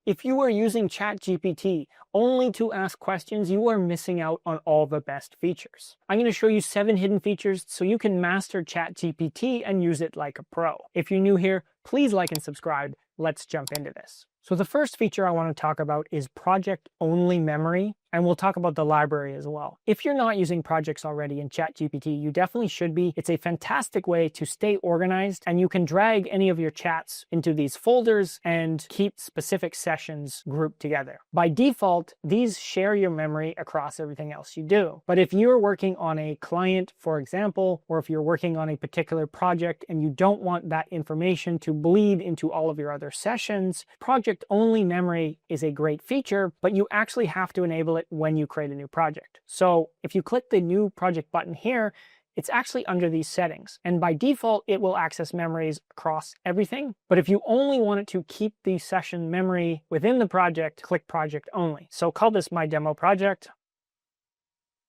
If you are using ChatGPT only to ask questions, you are missing out on all the best features. I'm going to show you 7 hidden features so you can master ChatGPT and use it like a pro. If you're new here, please like and subscribe. Let's jump into this. So the first feature I want to talk about is project-only memory, and we'll talk about the library as well. If you're not using projects already in ChatGPT, you definitely should be. It's a fantastic way to stay organized, and you can drag any of your chats into these folders and keep specific sessions grouped together. By default, these share your memory across everything else you do. But if you're working on a client, for example, or if you're working on a particular project and you don't want that information to bleed into all of your other sessions, project-only memory is a great feature, but you actually have to enable it when you create a new project. So if you click the new project button here, it's actually under these settings. And by default, it will access memories across everything. But if you only want it to keep the session memory within the project, click project only. So call this my demo project.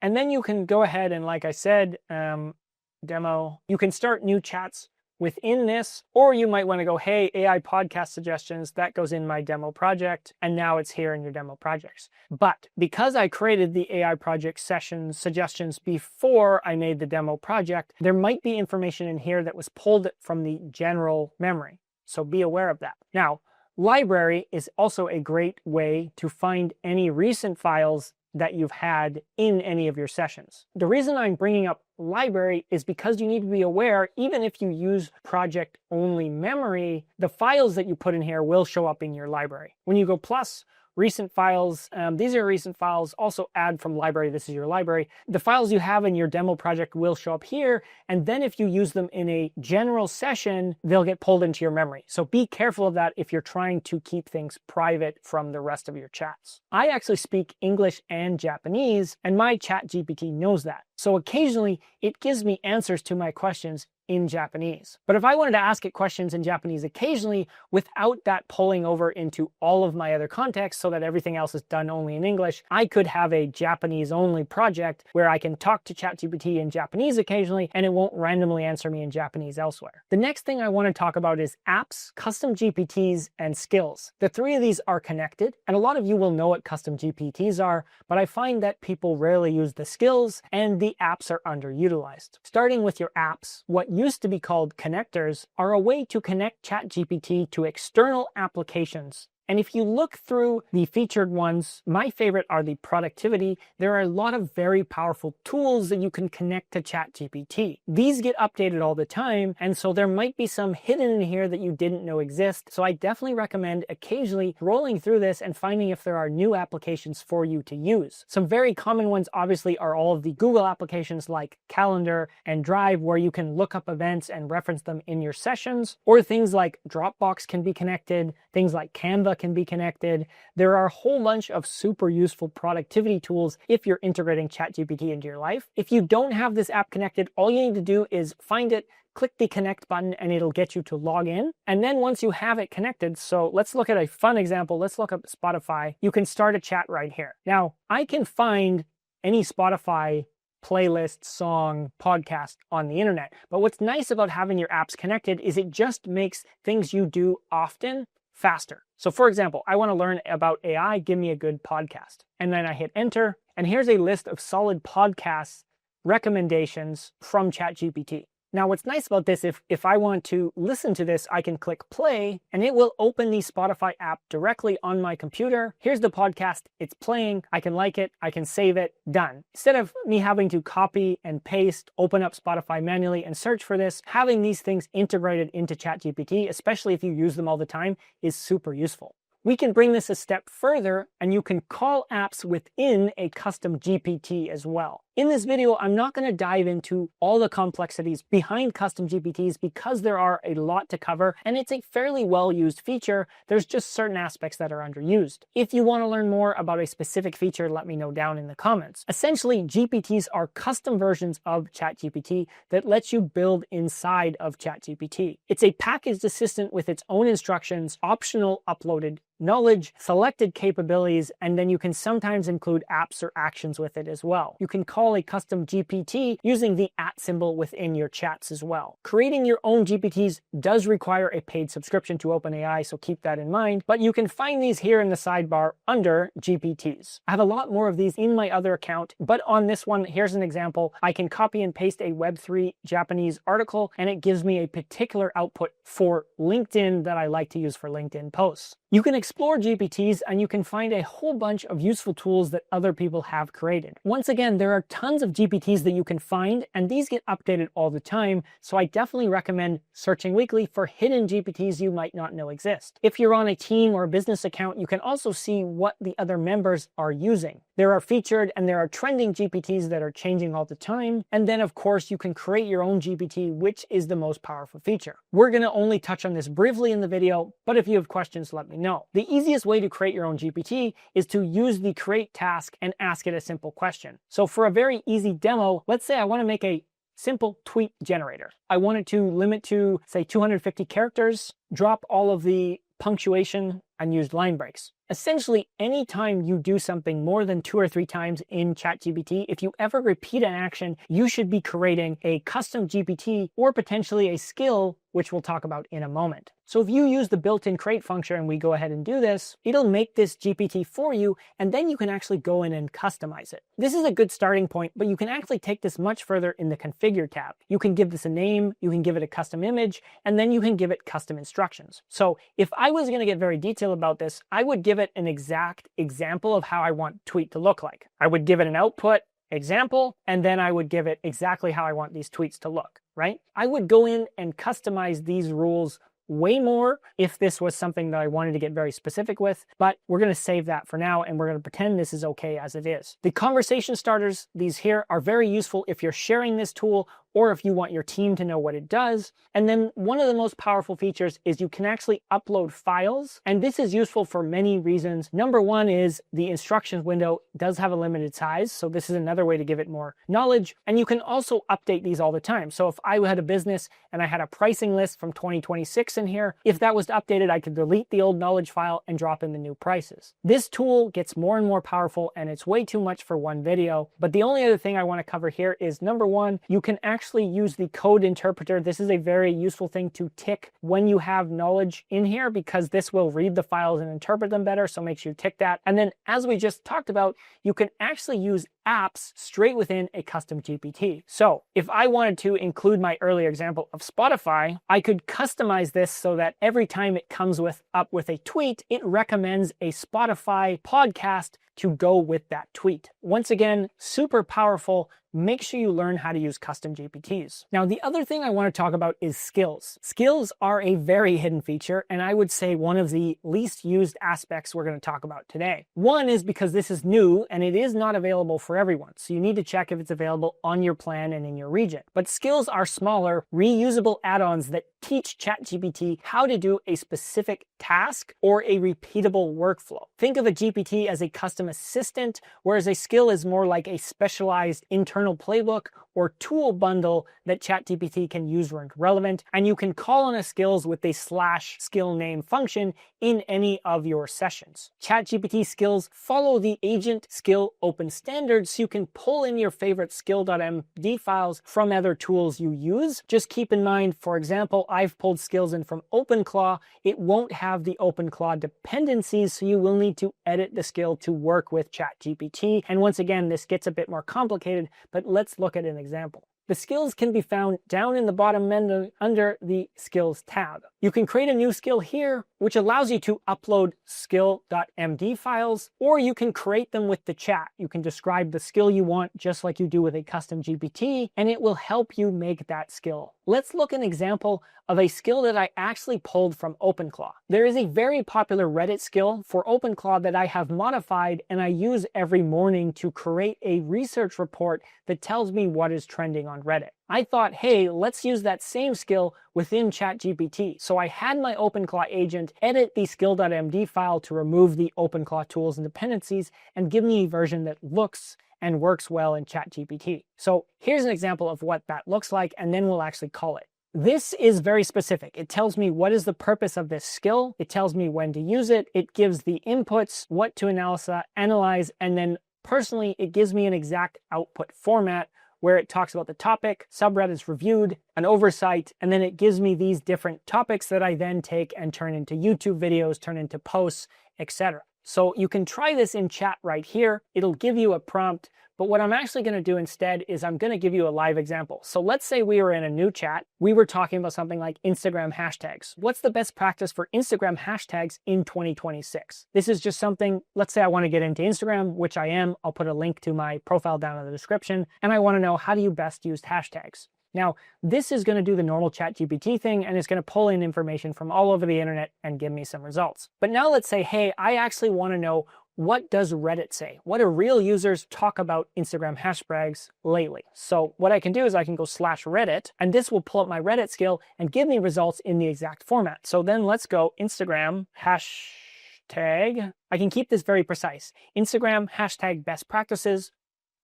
And then you can go ahead and, like I said, demo, you can start new chats within this, or you might want to go, hey, AI podcast suggestions, that goes in my demo project, and now it's here in your demo projects. But because I created the AI project session suggestions before I made the demo project, there might be information in here that was pulled from the general memory. So be aware of that. Now, library is also a great way to find any recent files that you've had in any of your sessions. The reason I'm bringing up library is because you need to be aware, even if you use project-only memory, the files that you put in here will show up in your library. When you go plus recent files, these are recent files, also add from library, this is your library. The files you have in your demo project will show up here, and then if you use them in a general session, they'll get pulled into your memory. So be careful of that if you're trying to keep things private from the rest of your chats. I actually speak English and Japanese, and my ChatGPT knows that. So occasionally, it gives me answers to my questions in Japanese. But if I wanted to ask it questions in Japanese occasionally without that pulling over into all of my other contexts so that everything else is done only in English, I could have a Japanese only project where I can talk to ChatGPT in Japanese occasionally and it won't randomly answer me in Japanese elsewhere. The next thing I want to talk about is apps, custom GPTs, and skills. The 3 of these are connected, and a lot of you will know what custom GPTs are, but I find that people rarely use the skills and the apps are underutilized. Starting with your apps, what used to be called connectors are a way to connect ChatGPT to external applications. And if you look through the featured ones, my favorite are the productivity. There are a lot of very powerful tools that you can connect to ChatGPT. These get updated all the time, and so there might be some hidden in here that you didn't know exist. So I definitely recommend occasionally rolling through this and finding if there are new applications for you to use. Some very common ones obviously are all of the Google applications like Calendar and Drive, where you can look up events and reference them in your sessions, or things like Dropbox can be connected, things like Canva can be connected. There are a whole bunch of super useful productivity tools if you're integrating ChatGPT into your life. If you don't have this app connected, all you need to do is find it, click the connect button, and it'll get you to log in. And then once you have it connected, so let's look at a fun example. Let's look up Spotify. You can start a chat right here. Now, I can find any Spotify playlist, song, podcast on the internet. But what's nice about having your apps connected is it just makes things you do often faster. So for example, I want to learn about AI, give me a good podcast. And then I hit enter, and here's a list of solid podcast recommendations from ChatGPT. Now, what's nice about this, if I want to listen to this, I can click play and it will open the Spotify app directly on my computer. Here's the podcast, it's playing, I can like it, I can save it, done. Instead of me having to copy and paste, open up Spotify manually and search for this, having these things integrated into ChatGPT, especially if you use them all the time, is super useful. We can bring this a step further and you can call apps within a custom GPT as well. In this video, I'm not going to dive into all the complexities behind custom GPTs because there are a lot to cover and it's a fairly well-used feature. There's just certain aspects that are underused. If you want to learn more about a specific feature, let me know down in the comments. Essentially, GPTs are custom versions of ChatGPT that lets you build inside of ChatGPT. It's a packaged assistant with its own instructions, optional uploaded knowledge, selected capabilities, and then you can sometimes include apps or actions with it as well. You can call call a custom GPT using the @ within your chats as well. Creating your own GPTs does require a paid subscription to OpenAI, so keep that in mind, but you can find these here in the sidebar under GPTs. I have a lot more of these in my other account, but on this one, here's an example. I can copy and paste a Web3 Japanese article, and it gives me a particular output for LinkedIn that I like to use for LinkedIn posts. You can explore GPTs and you can find a whole bunch of useful tools that other people have created. Once again, there are tons of GPTs that you can find, and these get updated all the time, so I definitely recommend searching weekly for hidden GPTs you might not know exist. If you're on a team or a business account, you can also see what the other members are using. There are featured and there are trending GPTs that are changing all the time, and then of course you can create your own GPT, which is the most powerful feature. We're going to only touch on this briefly in the video, but if you have questions, let me know. The easiest way to create your own GPT is to use the create task and ask it a simple question. So for a very easy demo, let's say I want to make a simple tweet generator. I want it to limit to, say, 250 characters, drop all of the punctuation, and use line breaks. Essentially, anytime you do something more than 2 or 3 times in ChatGPT, if you ever repeat an action, you should be creating a custom GPT or potentially a skill, which we'll talk about in a moment. So if you use the built-in create function and we go ahead and do this, it'll make this GPT for you, and then you can actually go in and customize it. This is a good starting point, but you can actually take this much further in the configure tab. You can give this a name, you can give it a custom image, and then you can give it custom instructions. So if I was going to get very detailed about this, I would give it an exact example of how I want tweet to look like. I would give it an output example, and then I would give it exactly how I want these tweets to look, right? I would go in and customize these rules way more if this was something that I wanted to get very specific with, but we're going to save that for now and we're going to pretend this is okay as it is. The conversation starters, these here, are very useful if you're sharing this tool or if you want your team to know what it does. And then one of the most powerful features is you can actually upload files, and this is useful for many reasons. Number one is the instructions window does have a limited size, so this is another way to give it more knowledge, and you can also update these all the time. So if I had a business and I had a pricing list from 2026 in here, if that was updated, I could delete the old knowledge file and drop in the new prices. This tool gets more and more powerful, and it's way too much for one video, but the only other thing I want to cover here is number one, you can actually use the code interpreter. This is a very useful thing to tick when you have knowledge in here, because this will read the files and interpret them better, so make sure you tick that. And then as we just talked about, you can actually use apps straight within a custom GPT. So if I wanted to include my earlier example of Spotify, I could customize this so that every time it comes up with a tweet, it recommends a Spotify podcast to go with that tweet. Once again, super powerful. Make sure you learn how to use custom GPTs. Now, the other thing I want to talk about is skills. Skills are a very hidden feature, and I would say one of the least used aspects we're going to talk about today. One is because this is new and it is not available for everyone, so you need to check if it's available on your plan and in your region. But skills are smaller, reusable add-ons that teach ChatGPT how to do a specific task or a repeatable workflow. Think of a GPT as a custom assistant, whereas a skill is more like a specialized internal playbook or tool bundle that ChatGPT can use when relevant, and you can call on a skills with a /skill name function in any of your sessions. ChatGPT skills follow the agent skill open standard, so you can pull in your favorite skill.md files from other tools you use. Just keep in mind, for example, I've pulled skills in from OpenClaw. It won't have the OpenClaw dependencies, so you will need to edit the skill to work with ChatGPT. And once again, this gets a bit more complicated, but let's look at an example. The skills can be found down in the bottom menu under the skills tab. You can create a new skill here, which allows you to upload skill.md files, or you can create them with the chat. You can describe the skill you want just like you do with a custom GPT, and it will help you make that skill. Let's look at an example of a skill that I actually pulled from OpenClaw. There is a very popular Reddit skill for OpenClaw that I have modified and I use every morning to create a research report that tells me what is trending on Reddit. I thought, hey, let's use that same skill within ChatGPT. So I had my OpenClaw agent edit the skill.md file to remove the OpenClaw tools and dependencies and give me a version that looks and works well in ChatGPT. So here's an example of what that looks like, and then we'll actually call it. This is very specific. It tells me what is the purpose of this skill. It tells me when to use it. It gives the inputs, what to analyze, and then Personally, it gives me an exact output format where it talks about the topic, subreddits reviewed, an oversight, and then it gives me these different topics that I then take and turn into YouTube videos, turn into posts, etc. So you can try this in chat right here. It'll give you a prompt, but what I'm actually going to do instead is I'm going to give you a live example. So let's say we were in a new chat. We were talking about something like Instagram hashtags. What's the best practice for Instagram hashtags in 2026? This is just something, let's say I want to get into Instagram, which I am. I'll put a link to my profile down in the description. And I want to know, how do you best use hashtags? Now, this is going to do the normal ChatGPT thing, and it's going to pull in information from all over the internet and give me some results. But now let's say, hey, I actually want to know, what does Reddit say? What do real users talk about Instagram hashtags lately? So what I can do is I can go /Reddit, and this will pull up my Reddit skill and give me results in the exact format. So then let's go Instagram hashtag. I can keep this very precise. Instagram hashtag best practices.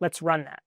Let's run that.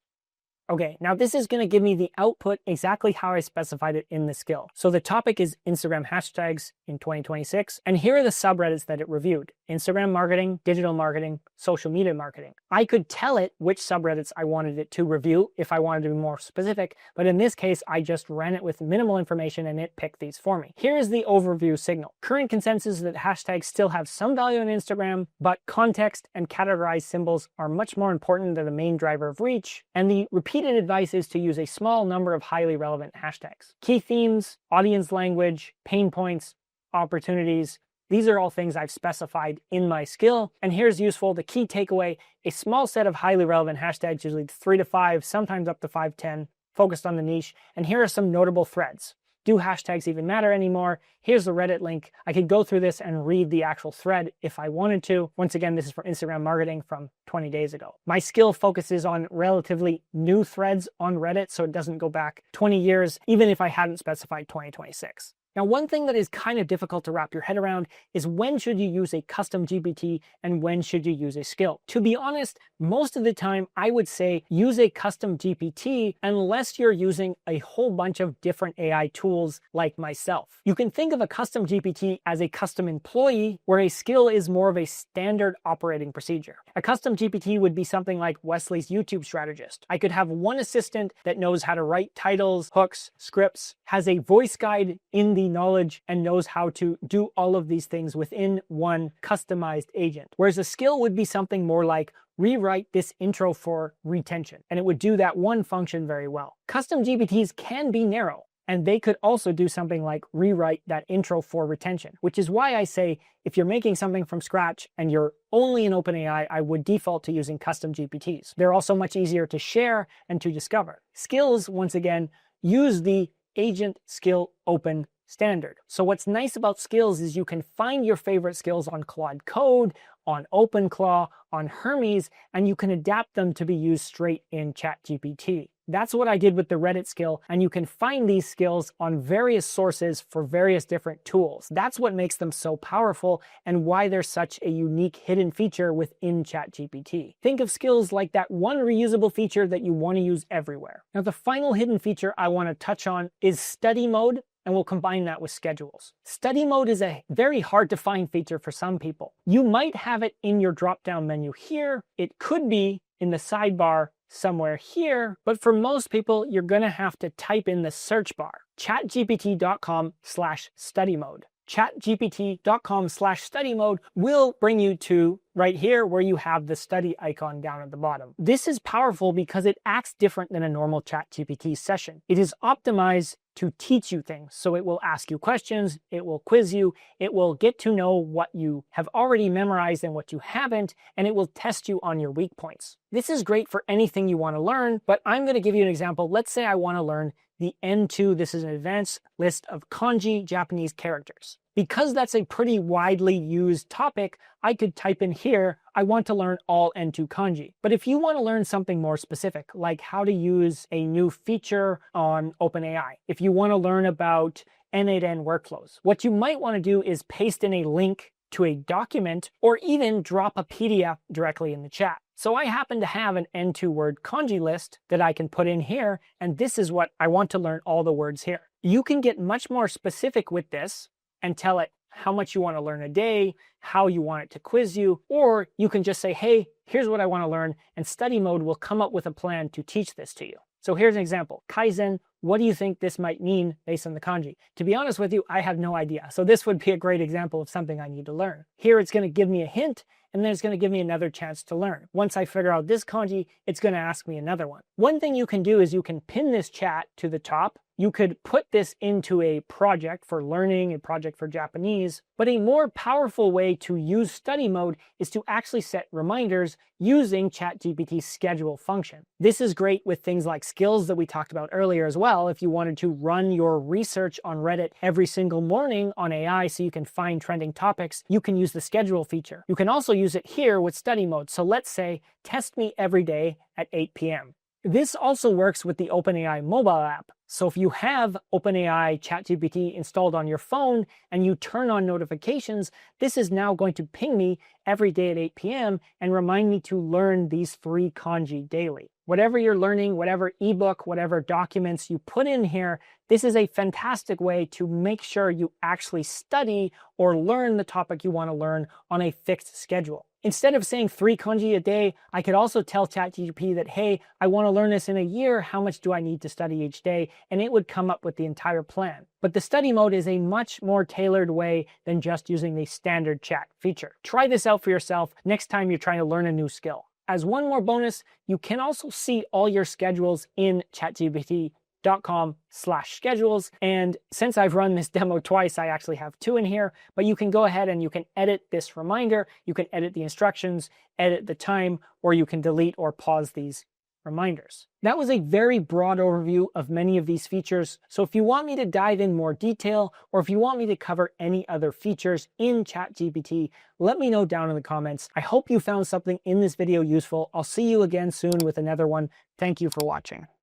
Okay, now this is going to give me the output exactly how I specified it in the skill. So the topic is Instagram hashtags in 2026, and here are the subreddits that it reviewed: Instagram marketing, digital marketing, social media marketing. I could tell it which subreddits I wanted it to review if I wanted to be more specific, but in this case, I just ran it with minimal information and it picked these for me. Here is the overview signal. Current consensus is that hashtags still have some value on Instagram, but context and categorized symbols are much more important than the main driver of reach, and the repeated advice is to use a small number of highly relevant hashtags. Key themes, audience language, pain points, opportunities. These are all things I've specified in my skill. And here's useful, the key takeaway: a small set of highly relevant hashtags, usually 3 to 5, sometimes up to 5, 10, focused on the niche. And here are some notable threads. Do hashtags even matter anymore? Here's the Reddit link. I could go through this and read the actual thread if I wanted to. Once again, this is for Instagram marketing from 20 days ago. My skill focuses on relatively new threads on Reddit, so it doesn't go back 20 years, even if I hadn't specified 2026. Now, one thing that is kind of difficult to wrap your head around is, when should you use a custom GPT and when should you use a skill? To be honest, most of the time I would say use a custom GPT unless you're using a whole bunch of different AI tools like myself. You can think of a custom GPT as a custom employee, where a skill is more of a standard operating procedure. A custom GPT would be something like Wesley's YouTube strategist. I could have one assistant that knows how to write titles, hooks, scripts, has a voice guide in the knowledge, and knows how to do all of these things within one customized agent. Whereas a skill would be something more like, rewrite this intro for retention, and it would do that one function very well. Custom GPTs can be narrow, and they could also do something like rewrite that intro for retention, which is why I say if you're making something from scratch and you're only in OpenAI, I would default to using custom GPTs. They're also much easier to share and to discover. Skills, once again, use the agent skill open standard. So what's nice about skills is you can find your favorite skills on Claude Code, on OpenClaw, on Hermes, and you can adapt them to be used straight in ChatGPT. That's what I did with the Reddit skill, and you can find these skills on various sources for various different tools. That's what makes them so powerful and why they're such a unique hidden feature within ChatGPT. Think of skills like that one reusable feature that you want to use everywhere. Now, the final hidden feature I want to touch on is study mode, and we'll combine that with schedules. Study mode is a very hard to find feature for some people. You might have it in your drop-down menu here. It could be in the sidebar somewhere here, but for most people, you're gonna have to type in the search bar, chatgpt.com/study mode. chatgpt.com/study mode will bring you to right here where you have the study icon down at the bottom. This is powerful because it acts different than a normal ChatGPT session. It is optimized to teach you things. So it will ask you questions, it will quiz you, it will get to know what you have already memorized and what you haven't, and it will test you on your weak points. This is great for anything you want to learn, but I'm going to give you an example. Let's say I want to learn the N2, this is an advanced list of kanji Japanese characters. Because that's a pretty widely used topic, I could type in here, I want to learn all N2 kanji. But if you want to learn something more specific, like how to use a new feature on OpenAI, if you want to learn about N8N workflows, what you might want to do is paste in a link to a document or even drop a PDF directly in the chat. So I happen to have an N2 word kanji list that I can put in here, and this is what I want to learn all the words here. You can get much more specific with this and tell it how much you want to learn a day, how you want it to quiz you, or you can just say, hey, here's what I want to learn, and study mode will come up with a plan to teach this to you. So here's an example. Kaizen, what do you think this might mean based on the kanji? To be honest with you, I have no idea. So this would be a great example of something I need to learn. Here it's going to give me a hint, and then it's going to give me another chance to learn. Once I figure out this kanji, it's going to ask me another one. One thing you can do is you can pin this chat to the top. You could put this into a project for learning, a project for Japanese, but a more powerful way to use study mode is to actually set reminders using ChatGPT's schedule function. This is great with things like skills that we talked about earlier as well. If you wanted to run your research on Reddit every single morning on AI so you can find trending topics, you can use the schedule feature. You can also use it here with study mode. So let's say, test me every day at 8 p.m. This also works with the OpenAI mobile app. So if you have OpenAI ChatGPT installed on your phone and you turn on notifications, this is now going to ping me every day at 8 p.m. and remind me to learn these 3 kanji daily. Whatever you're learning, whatever ebook, whatever documents you put in here, this is a fantastic way to make sure you actually study or learn the topic you want to learn on a fixed schedule. Instead of saying 3 kanji a day, I could also tell ChatGPT that, hey, I want to learn this in a year. How much do I need to study each day? And it would come up with the entire plan. But the study mode is a much more tailored way than just using the standard chat feature. Try this out for yourself next time you're trying to learn a new skill. As one more bonus, you can also see all your schedules in ChatGPT.com/schedules. And since I've run this demo twice, I actually have 2 in here, but you can go ahead and you can edit this reminder, you can edit the instructions, edit the time, or you can delete or pause these reminders. That was a very broad overview of many of these features. So if you want me to dive in more detail, or if you want me to cover any other features in ChatGPT, let me know down in the comments. I hope you found something in this video useful. I'll see you again soon with another one. Thank you for watching.